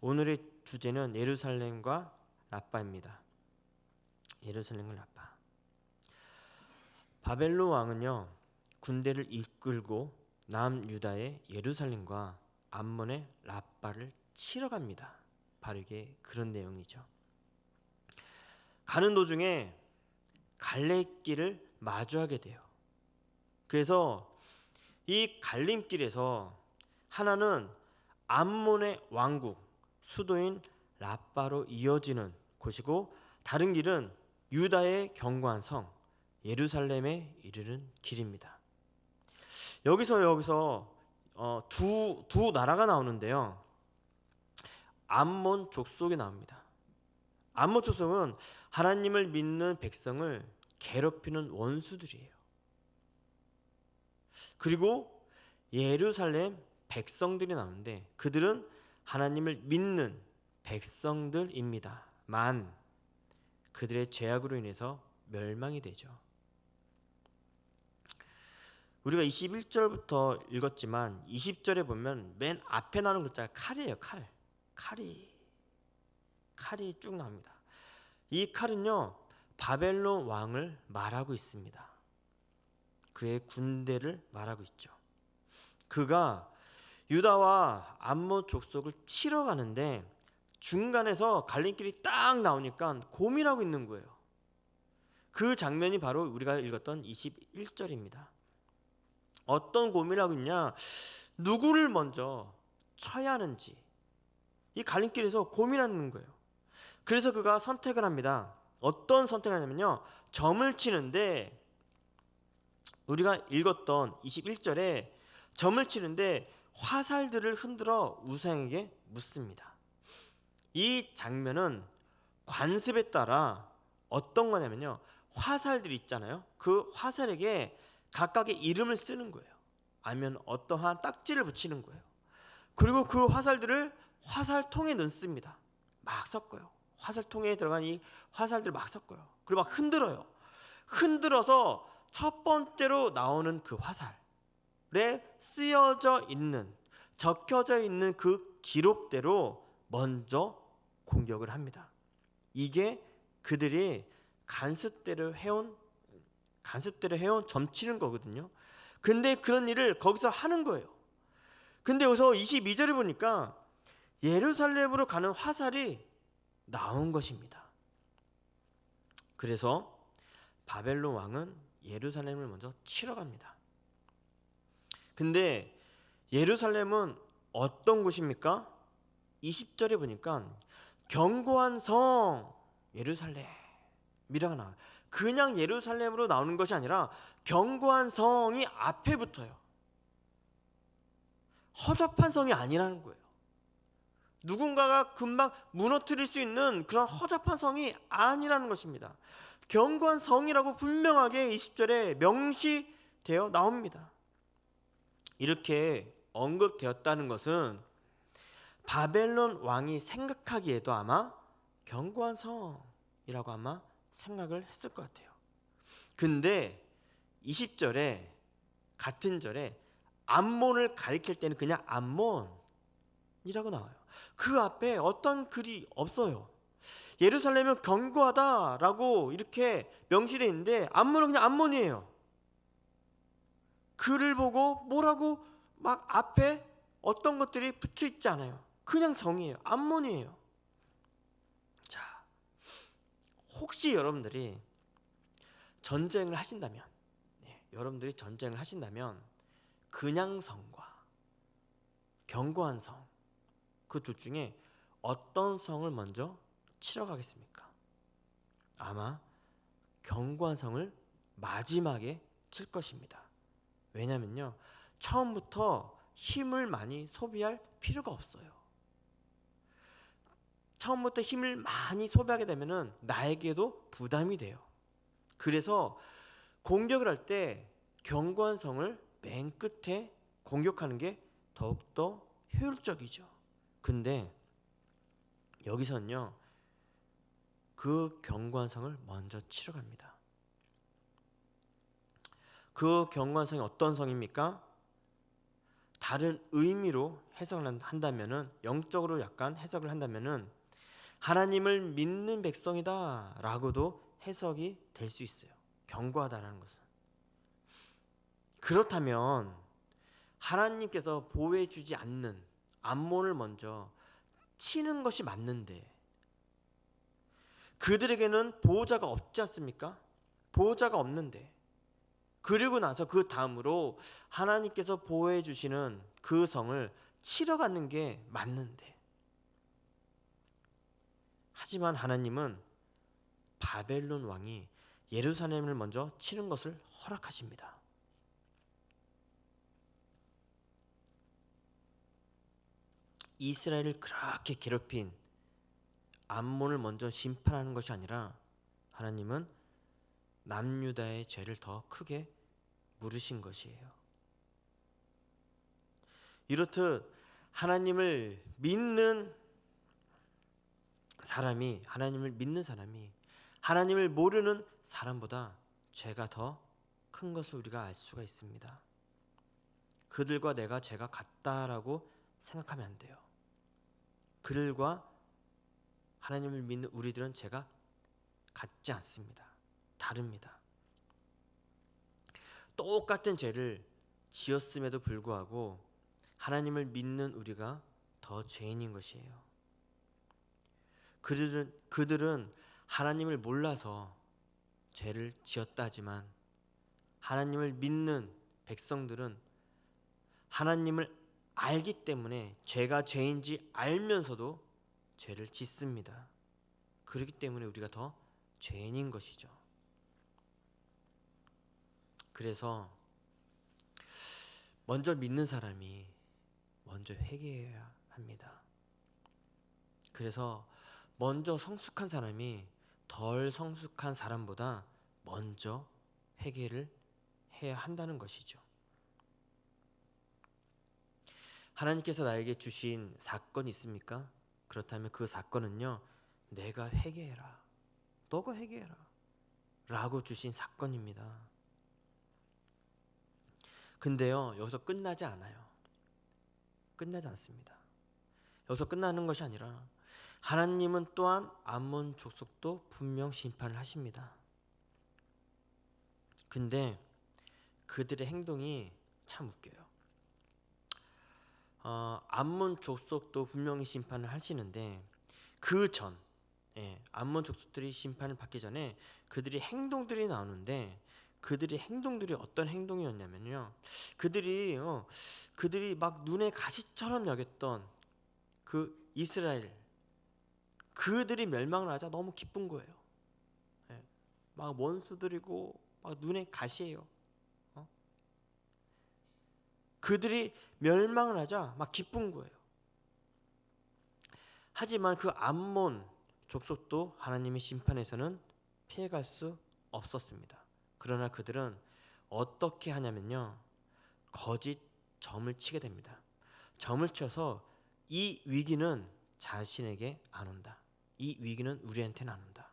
오늘의 주제는 예루살렘과 라빠입니다. 예루살렘과 라빠. 바벨론 왕은요, 군대를 이끌고 남유다의 예루살렘과 암몬의 라빠를 치러 갑니다. 바로 이게 그런 내용이죠. 가는 도중에 갈래길을 마주하게 돼요. 그래서 이 갈림길에서 하나는 암몬의 왕국 수도인 라빠로 이어지는 곳이고, 다른 길은 유다의 견고한 성 예루살렘에 이르는 길입니다. 여기서 두 나라가 나오는데요. 암몬 족속이 나옵니다. 암몬 족속은 하나님을 믿는 백성을 괴롭히는 원수들이에요. 그리고 예루살렘 백성들이 나오는데 그들은 하나님을 믿는 백성들입니다만 그들의 죄악으로 인해서 멸망이 되죠. 우리가 21절부터 읽었지만 20절에 보면 맨 앞에 나오는 글자가 칼이에요. 칼이 쭉 나옵니다. 이 칼은요, 바벨론 왕을 말하고 있습니다. 그의 군대를 말하고 있죠. 그가 유다와 암몬 족속을 치러 가는데 중간에서 갈림길이 딱 나오니까 고민하고 있는 거예요. 그 장면이 바로 우리가 읽었던 21절입니다. 어떤 고민을 하고 있냐? 누구를 먼저 쳐야 하는지 이 갈림길에서 고민하는 거예요. 그래서 그가 선택을 합니다. 어떤 선택을 하냐면요, 점을 치는데 우리가 읽었던 21절에 점을 치는데 화살들을 흔들어 우상에게 묻습니다. 이 장면은 관습에 따라 어떤 거냐면요, 화살들이 있잖아요. 그 화살에게 각각의 이름을 쓰는 거예요. 아니면 어떠한 딱지를 붙이는 거예요. 그리고 그 화살들을 화살통에 넣습니다. 막 섞어요. 화살통에 들어간 이 화살들을 막 섞어요. 그리고 막 흔들어요. 흔들어서 첫 번째로 나오는 그 화살에 쓰여져 있는, 적혀져 있는 그 기록대로 먼저 공격을 합니다. 이게 그들이 간습대로 해온 점치는 거거든요. 근데 그런 일을 거기서 하는 거예요. 근데 여기서 22절에 보니까 예루살렘으로 가는 화살이 나온 것입니다. 그래서 바벨론 왕은 예루살렘을 먼저 치러 갑니다. 근데 예루살렘은 어떤 곳입니까? 20절에 보니까 견고한 성 예루살렘이라고 나와요. 그냥 예루살렘으로 나오는 것이 아니라 견고한 성이 앞에 붙어요. 허접한 성이 아니라는 거예요. 누군가가 금방 무너뜨릴 수 있는 그런 허접한 성이 아니라는 것입니다. 견고한 성이라고 분명하게 20절에 명시되어 나옵니다. 이렇게 언급되었다는 것은 바벨론 왕이 생각하기에도 아마 견고한 성이라고 아마 생각을 했을 것 같아요. 근데 20절에 같은 절에 암몬을 가리킬 때는 그냥 암몬이라고 나와요. 그 앞에 어떤 글이 없어요. 예루살렘은 견고하다라고 이렇게 명시되어 있는데 암몬은 그냥 암몬이에요. 글을 보고 뭐라고 막 앞에 어떤 것들이 붙여 있지 않아요. 그냥 성이에요. 암몬이에요. 자, 혹시 여러분들이 전쟁을 하신다면, 그냥 성과 견고한 성, 그 둘 중에 어떤 성을 먼저 치러 가겠습니까? 아마 견고한 성을 마지막에 칠 것입니다. 왜냐면요, 처음부터 힘을 많이 소비할 필요가 없어요. 처음부터 힘을 많이 소비하게 되면은 나에게도 부담이 돼요. 그래서 공격을 할 때 견고한 성을 맨 끝에 공격하는 게 더욱더 효율적이죠. 근데 여기서는요, 그 견고한 성을 먼저 치러 갑니다. 그 견고한 성이 어떤 성입니까? 다른 의미로 해석을 한다면은, 영적으로 약간 해석을 한다면은 하나님을 믿는 백성이다라고도 해석이 될 수 있어요. 견고하다라는 것은. 그렇다면 하나님께서 보호해 주지 않는 암몬을 먼저 치는 것이 맞는데, 그들에게는 보호자가 없지 않습니까? 보호자가 없는데, 그리고 나서 그 다음으로 하나님께서 보호해 주시는 그 성을 치러 가는 게 맞는데, 하지만 하나님은 바벨론 왕이 예루살렘을 먼저 치는 것을 허락하십니다. 이스라엘을 그렇게 괴롭힌 암몬을 먼저 심판하는 것이 아니라 하나님은 남유다의 죄를 더 크게 물으신 것이에요. 이렇듯 하나님을 믿는 사람이 하나님을 모르는 사람보다 죄가 더 큰 것을 우리가 알 수가 있습니다. 그들과 내가 죄가 같다라고 생각하면 안 돼요. 그들과 하나님을 믿는 우리들은 죄가 같지 않습니다. 다릅니다. 똑같은 죄를 지었음에도 불구하고 하나님을 믿는 우리가 더 죄인인 것이에요. 그들은 하나님을 몰라서 죄를 지었다 하지만 하나님을 믿는 백성들은 하나님을 알기 때문에 죄가 죄인지 알면서도 죄를 짓습니다. 그렇기 때문에 우리가 더 죄인인 것이죠. 그래서 먼저 믿는 사람이 먼저 회개해야 합니다. 그래서 먼저 성숙한 사람이 덜 성숙한 사람보다 먼저 회개를 해야 한다는 것이죠. 하나님께서 나에게 주신 사건이 있습니까? 그렇다면 그 사건은요, 내가 회개해라, 너가 회개해라 라고 주신 사건입니다. 근데요, 여기서 끝나지 않아요. 끝나지 않습니다. 여기서 끝나는 것이 아니라 하나님은 또한 암몬 족속도 분명 심판을 하십니다. 근데 그들의 행동이 참 웃겨요. 암몬 족속도 분명히 심판을 하시는데 암몬 족속들이 심판을 받기 전에 그들이 행동들이 나오는데, 그들의 행동들이 어떤 행동이었냐면요, 그들이 막 눈에 가시처럼 여겼던 그 이스라엘, 그들이 멸망을 하자 너무 기쁜 거예요. 막 원수들이고 막 눈에 가시예요. 그들이 멸망을 하자 막 기쁜 거예요. 하지만 그 암몬 족속도 하나님의 심판에서는 피해갈 수 없었습니다. 그러나 그들은 어떻게 하냐면요, 거짓 점을 치게 됩니다. 점을 쳐서 이 위기는 자신에게 안 온다, 이 위기는 우리한테는 안 온다,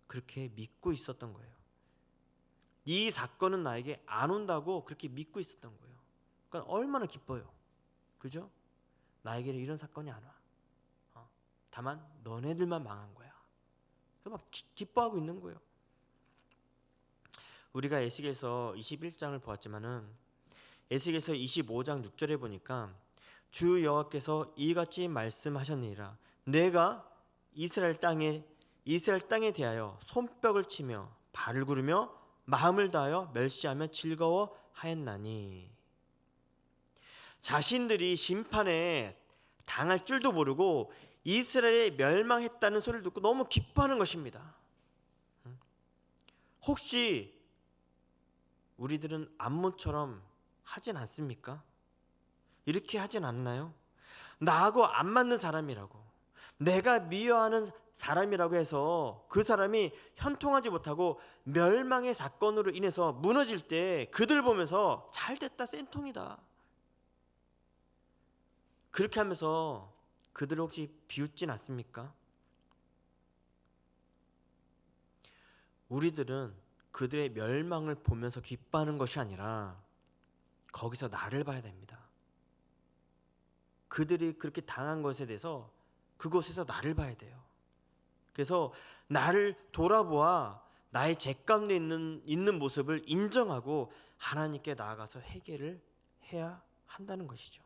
그렇게 믿고 있었던 거예요. 이 사건은 나에게 안 온다고 그렇게 믿고 있었던 거예요. 그러니까 얼마나 기뻐요. 그죠? 나에게는 이런 사건이 안 와. 다만 너네들만 망한 거야. 그래서 막 기뻐하고 있는 거예요. 우리가 에스겔서 21장을 보았지만은 에스겔서 25장 6절에 보니까 주 여호와께서 이같이 말씀하셨느니라. 내가 이스라엘 땅에 대하여 손뼉을 치며 발을 구르며 마음을 다하여 멸시하며 즐거워하였나니. 자신들이 심판에 당할 줄도 모르고 이스라엘이 멸망했다는 소리를 듣고 너무 기뻐하는 것입니다. 혹시 우리들은 암몬처럼 하진 않습니까? 이렇게 하진 않나요? 나하고 안 맞는 사람이라고, 내가 미워하는 사람이라고 해서 그 사람이 현통하지 못하고 멸망의 사건으로 인해서 무너질 때 그들 보면서 잘됐다, 센통이다, 그렇게 하면서 그들을 혹시 비웃진 않습니까? 우리들은 그들의 멸망을 보면서 기뻐하는 것이 아니라 거기서 나를 봐야 됩니다. 그들이 그렇게 당한 것에 대해서 그곳에서 나를 봐야 돼요. 그래서 나를 돌아보아 나의 죄 가운데 있는 모습을 인정하고 하나님께 나아가서 회개를 해야 한다는 것이죠.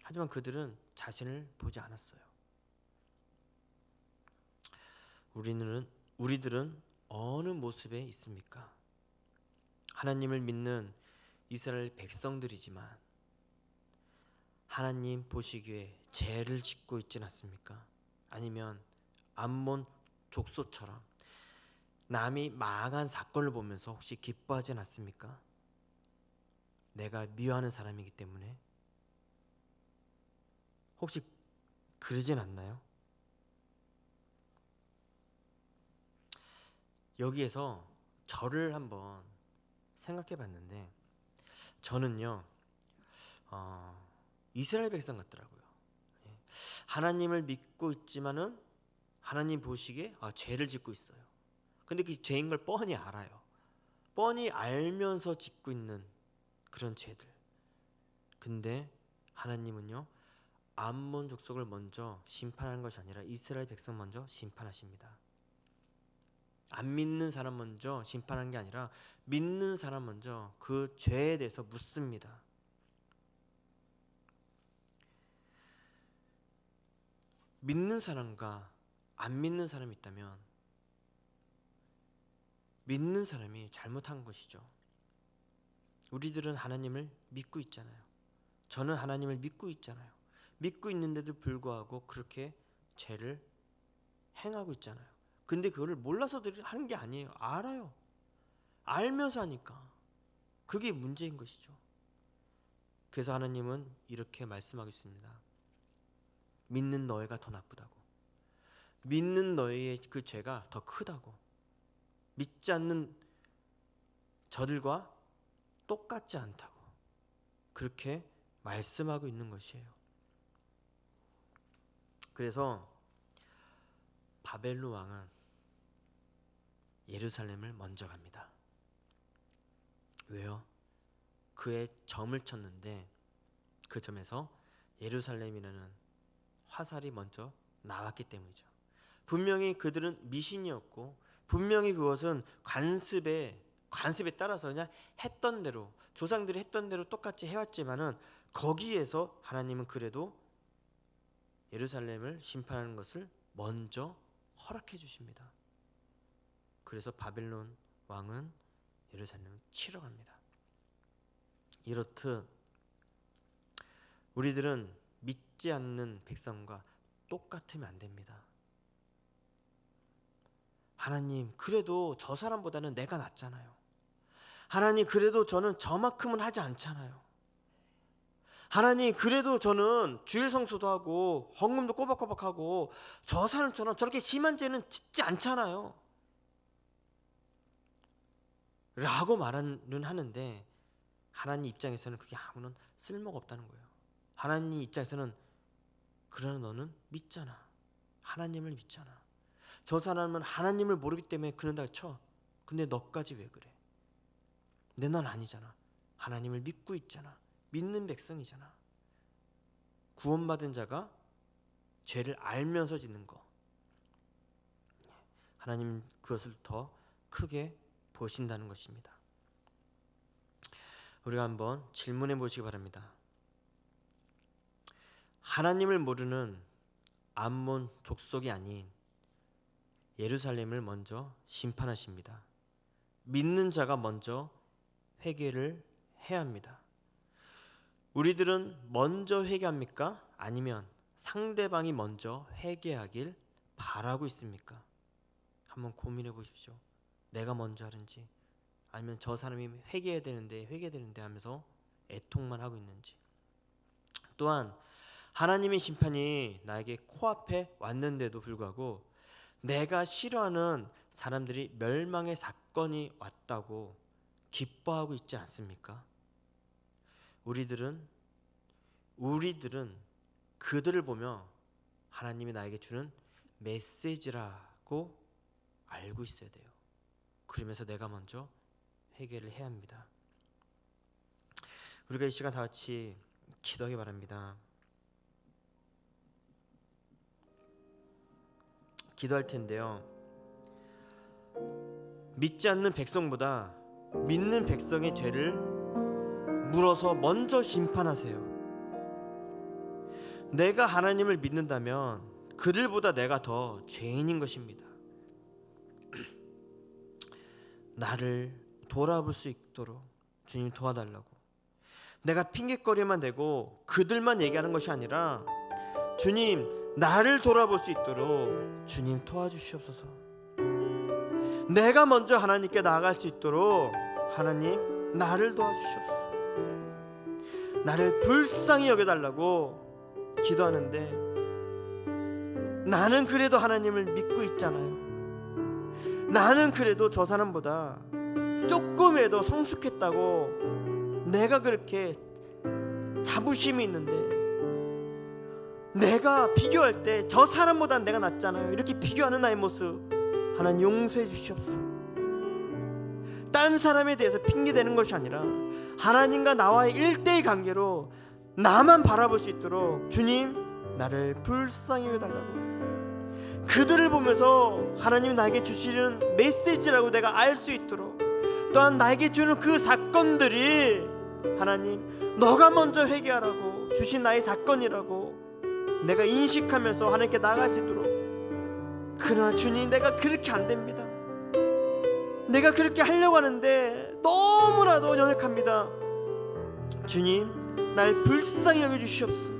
하지만 그들은 자신을 보지 않았어요. 우리들은 어느 모습에 있습니까? 하나님을 믿는 이스라엘 백성들이지만 하나님 보시기에 죄를 짓고 있진 않습니까? 아니면 암몬 족속처럼 남이 망한 사건을 보면서 혹시 기뻐하진 않습니까? 내가 미워하는 사람이기 때문에. 혹시 그러진 않나요? 여기에서 저를 한번 생각해 봤는데 저는요 이스라엘 백성 같더라고요. 하나님을 믿고 있지만은 하나님 보시기에 죄를 짓고 있어요. 근데 그 죄인 걸 뻔히 알아요. 뻔히 알면서 짓고 있는 그런 죄들. 근데 하나님은요 암몬 족속을 먼저 심판하는 것이 아니라 이스라엘 백성 먼저 심판하십니다. 안 믿는 사람 먼저 심판한 게 아니라 믿는 사람 먼저 그 죄에 대해서 묻습니다. 믿는 사람과 안 믿는 사람이 있다면 믿는 사람이 잘못한 것이죠. 우리들은 하나님을 믿고 있잖아요. 저는 하나님을 믿고 있잖아요. 믿고 있는데도 불구하고 그렇게 죄를 행하고 있잖아요. 근데 그거를 몰라서 하는 게 아니에요. 알아요. 알면서 하니까 그게 문제인 것이죠. 그래서 하나님은 이렇게 말씀하고 있습니다. 믿는 너희가 더 나쁘다고. 믿는 너희의 그 죄가 더 크다고. 믿지 않는 저들과 똑같지 않다고. 그렇게 말씀하고 있는 것이에요. 그래서 바벨론 왕은 예루살렘을 먼저 갑니다. 왜요? 그의 점을 쳤는데 그 점에서 예루살렘이라는 화살이 먼저 나왔기 때문이죠. 분명히 그들은 미신이었고 분명히 그것은 관습에 따라서 그냥 했던 대로 조상들이 했던 대로 똑같이 해왔지만은 거기에서 하나님은 그래도 예루살렘을 심판하는 것을 먼저 허락해 주십니다. 그래서 바벨론 왕은 예루살렘을 치러 갑니다. 이렇듯 우리들은 믿지 않는 백성과 똑같으면 안 됩니다. 하나님, 그래도 저 사람보다는 내가 낫잖아요. 하나님, 그래도 저는 저만큼은 하지 않잖아요. 하나님, 그래도 저는 주일 성수도 하고 헌금도 꼬박꼬박하고 저 사람처럼 저렇게 심한 죄는 짓지 않잖아요. 라고 말은 하는데 하나님 입장에서는 그게 아무런 쓸모가 없다는 거예요. 하나님 입장에서는 그러나 너는 믿잖아. 하나님을 믿잖아. 저 사람은 하나님을 모르기 때문에 그런다 쳐. 근데 너까지 왜 그래? 근데 넌 아니잖아. 하나님을 믿고 있잖아. 믿는 백성이잖아. 구원받은 자가 죄를 알면서 짓는 거. 하나님 그것을 더 크게 보신다는 것입니다. 우리가 한번 질문해 보시기 바랍니다. 하나님을 모르는 암몬 족속이 아닌 예루살렘을 먼저 심판하십니다. 믿는 자가 먼저 회개를 해야 합니다. 우리들은 먼저 회개합니까? 아니면 상대방이 먼저 회개하길 바라고 있습니까? 한번 고민해 보십시오. 내가 먼저 하는지 아니면 저 사람이 회개해야 되는데 하면서 애통만 하고 있는지. 또한 하나님의 심판이 나에게 코앞에 왔는데도 불구하고 내가 싫어하는 사람들이 멸망의 사건이 왔다고 기뻐하고 있지 않습니까? 우리들은 그들을 보며 하나님이 나에게 주는 메시지라고 알고 있어야 돼요. 그러면서 내가 먼저 회개를 해야 합니다. 우리가 이 시간 다 같이 기도하기 바랍니다. 기도할 텐데요. 믿지 않는 백성보다 믿는 백성의 죄를 물어서 먼저 심판하세요. 내가 하나님을 믿는다면 그들보다 내가 더 죄인인 것입니다. 나를 돌아볼 수 있도록 주님 도와달라고. 내가 핑계거리만 대고 그들만 얘기하는 것이 아니라 주님, 나를 돌아볼 수 있도록 주님 도와주시옵소서. 내가 먼저 하나님께 나아갈 수 있도록 하나님, 나를 도와주시옵소서. 나를 불쌍히 여겨달라고 기도하는데 나는 그래도 하나님을 믿고 있잖아요. 나는 그래도 저 사람보다 조금이라도 성숙했다고 내가 그렇게 자부심이 있는데, 내가 비교할 때 저 사람보단 내가 낫잖아요. 이렇게 비교하는 나의 모습 하나님 용서해 주시옵소서. 딴 사람에 대해서 핑계대는 것이 아니라 하나님과 나와의 1대1 관계로 나만 바라볼 수 있도록 주님, 나를 불쌍히 여겨달라고. 그들을 보면서 하나님이 나에게 주시는 메시지라고 내가 알 수 있도록, 또한 나에게 주는 그 사건들이 하나님, 너가 먼저 회개하라고 주신 나의 사건이라고 내가 인식하면서 하나님께 나아갈 수 있도록. 그러나 주님, 내가 그렇게 안 됩니다. 내가 그렇게 하려고 하는데 너무나도 연약합니다. 주님, 날 불쌍히 여겨주시옵소서.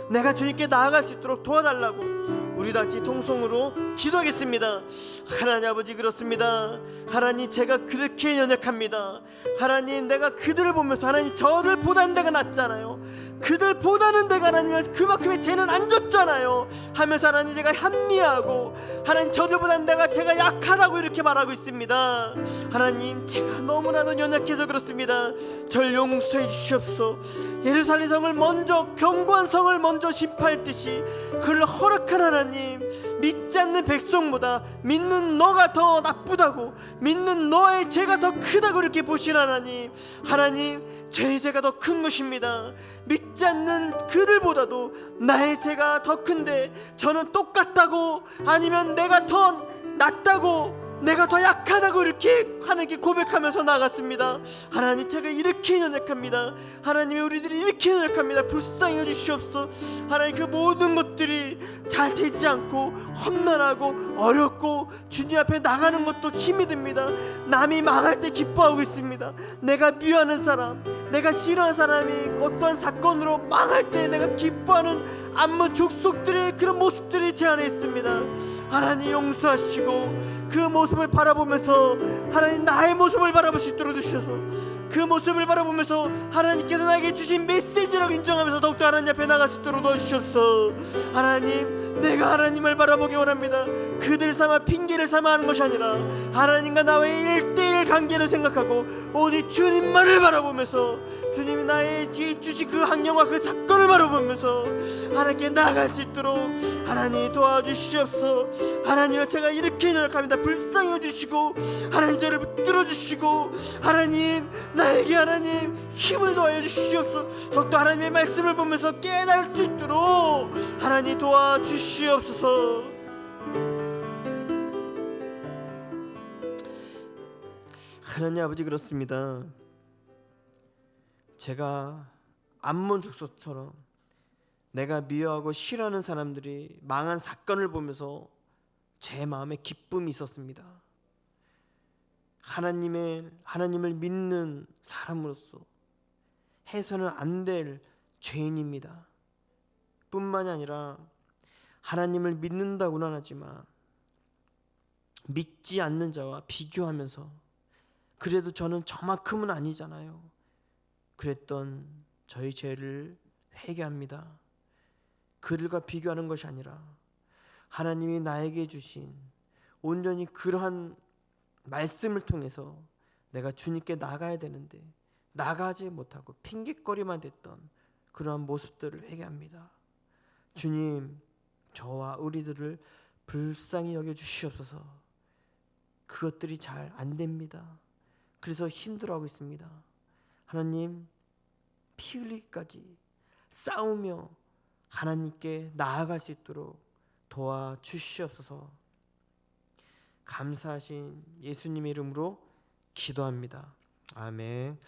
내가 주님께 나아갈 수 있도록 도와달라고 우리 다 같이 통성으로 기도하겠습니다. 하나님 아버지, 그렇습니다. 하나님, 제가 그렇게 연약합니다. 하나님, 내가 그들을 보면서 하나님, 저를 보다는 내가 낫잖아요. 그들 보다는 내가 하나님 그만큼의 죄는 안 졌잖아요 하면서 하나님, 제가 합리화하고 하나님, 저를 보다는 제가 약하다고 이렇게 말하고 있습니다. 하나님, 제가 너무나도 연약해서 그렇습니다. 절 용서해 주시옵소서. 예루살렘 성을 먼저, 견고한 성을 먼저 심판했듯이 그를 허락한 하나님, 믿지 않는 백성보다 믿는 너가 더 나쁘다고, 믿는 너의 죄가 더 크다고 이렇게 보신 하나님, 하나님, 제 죄가 더 큰 것입니다. 믿지 않는 그들보다도 나의 죄가 더 큰데 저는 똑같다고, 아니면 내가 더 낫다고, 내가 더 약하다고 이렇게 하나님께 고백하면서 나갔습니다. 하나님, 제가 이렇게 연약합니다. 하나님이 우리들이 이렇게 연약합니다. 불쌍히 여주시옵소서. 하나님, 그 모든 것들이 잘 되지 않고 험난하고 어렵고 주님 앞에 나가는 것도 힘이 듭니다. 남이 망할 때 기뻐하고 있습니다. 내가 미워하는 사람, 내가 싫어하는 사람이 어떠한 사건으로 망할 때 내가 기뻐하는 안무 족속들의 그런 모습들이 제 안에 있습니다. 하나님, 용서하시고 그 모습을 바라보면서 하나님, 나의 모습을 바라볼 수 있도록 주셔서 그 모습을 바라보면서 하나님께서 나에게 주신 메시지라고 인정하면서 더욱더 하나님 앞에 나갈 수 있도록 도와주시옵소서. 하나님, 내가 하나님을 바라보기 원합니다. 그들 삼아 핑계를 삼아 하는 것이 아니라 하나님과 나의 1대1 관계를 생각하고 오직 주님만을 바라보면서 주님이 나의 뒤에 주신 그 환경과 그 사건을 바라보면서 하나님께 나아갈 수 있도록 하나님 도와주시옵소서. 하나님, 제가 이렇게 연약합니다. 불쌍히 여주시고 하나님, 저를 붙들어 주시고 하나님, 나에게 하나님 힘을 더하여 주시옵소서. 더욱더 하나님의 말씀을 보면서 깨달을 수 있도록 하나님 도와주시옵소서. 하나님 아버지, 그렇습니다. 제가 암몬 족속처럼 내가 미워하고 싫어하는 사람들이 망한 사건을 보면서 제 마음에 기쁨이 있었습니다. 하나님을 믿는 사람으로서 해서는 안 될 죄인입니다. 뿐만이 아니라 하나님을 믿는다고는 하지만 믿지 않는 자와 비교하면서 그래도 저는 저만큼은 아니잖아요, 그랬던 저희 죄를 회개합니다. 그들과 비교하는 것이 아니라 하나님이 나에게 주신 온전히 그러한 말씀을 통해서 내가 주님께 나가야 되는데 나가지 못하고 핑계거리만 됐던 그러한 모습들을 회개합니다. 주님, 저와 우리들을 불쌍히 여겨주시옵소서. 그것들이 잘 안됩니다. 그래서 힘들어하고 있습니다. 하나님, 피 흘리기까지 싸우며 하나님께 나아갈 수 있도록 도와주시옵소서. 감사하신 예수님의 이름으로 기도합니다. 아멘.